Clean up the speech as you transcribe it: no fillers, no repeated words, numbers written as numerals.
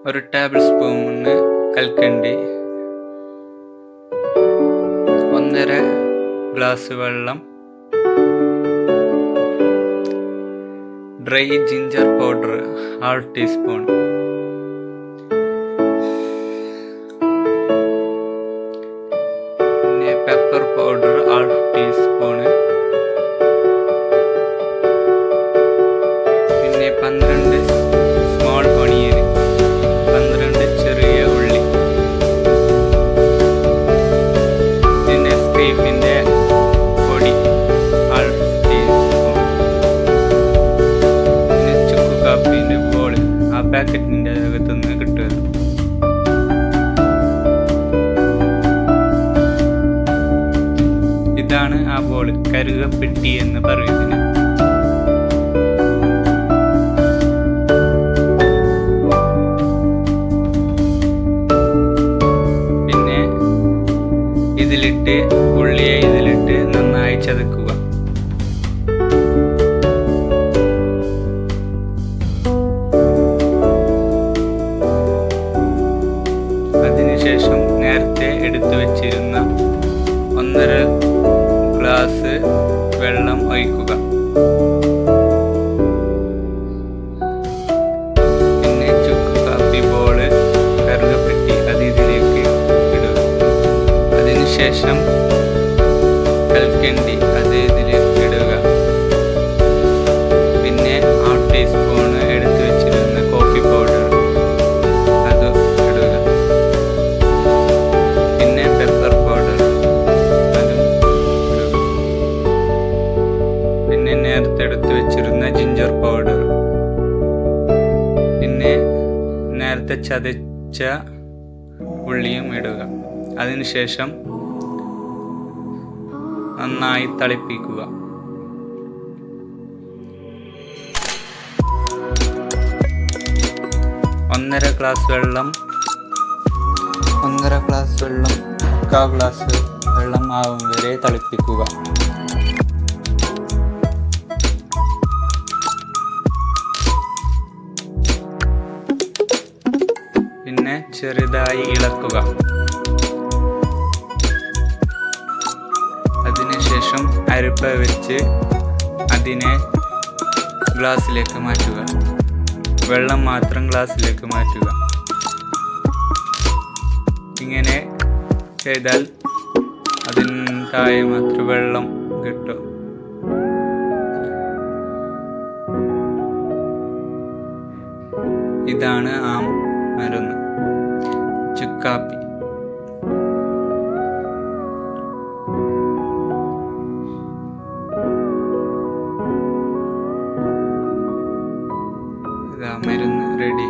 ഒരു table spoon Kalkandi, 1.5 glass വെള്ളം, dry ginger powder 1/2 teaspoon, പിന്നെ പെപ്പർ പൗഡർ 1/2 ടീസ്പൂണ്, പിന്നെ 12 സ്മോൾ ഓണിയൻ, 12 ചെറിയ ഉള്ളി, പിന്നെ നെസ്കേഫിൻ്റെ പൊടി 1/2 ടീസ്പൂൺ, പിന്നെ ചുക്കു കാപ്പീൻ്റെ ബോൾ ആ പാക്കറ്റിൻ്റെ അകത്തുനിന്ന് കിട്ടുമല്ലോ. ഇതാണ് ആ ബോൾ, കറുകപ്പെട്ടി എന്ന് പറയുന്നതിന്. പിന്നെ ഉള്ളിയെ ഇതിലിട്ട് നന്നായി ചതക്കുക. അതിനുശേഷം നേരത്തെ എടുത്തു വെച്ചിരുന്ന 1.5 ഗ്ലാസ് വെള്ളം ഒഴിക്കുക. പിന്നെ ചുക്ക് കാപ്പി ബോള്, കറുകപ്പെട്ടി അത് ഇതിലേക്ക് ഇടുക. അതിനുശേഷം കൽക്കണ്ടി അത് ഇതിലേക്ക് ഇടുക. പിന്നെ 1/2 ടീസ്പൂൺ എടുത്തു വെച്ചിരുന്ന കോഫി പൗഡർ അത് ഇടുക. പിന്നെ പെപ്പർ പൗഡർ അതും ഇടുക. പിന്നെ നേരത്തെ എടുത്തു വെച്ചിരുന്ന ജിഞ്ചർ പൗഡർ, പിന്നെ നേരത്തെ ചതച്ച ഉള്ളിയും ഇടുക. അതിനുശേഷം നന്നായി തിളപ്പിക്കുക. ഒന്നര ഗ്ലാസ് വെള്ളം 1/4 ഗ്ലാസ് വെള്ളം ആവും വരെ തിളപ്പിക്കുക. പിന്നെ ചെറുതായി ഇളക്കുക. അതിനുശേഷം അരിപ്പ വെച്ച് അതിനെ ഗ്ലാസ്സിലേക്ക് മാറ്റുക. വെള്ളം മാത്രം ഗ്ലാസ്സിലേക്ക് മാറ്റുക. ഇങ്ങനെ ചെയ്താൽ അതിന് താഴെ മാത്രം വെള്ളം കിട്ടും. ഇതാണ് ആ മരുന്ന്, ചുക്കാപ്പി. മരുന്ന് റെഡി.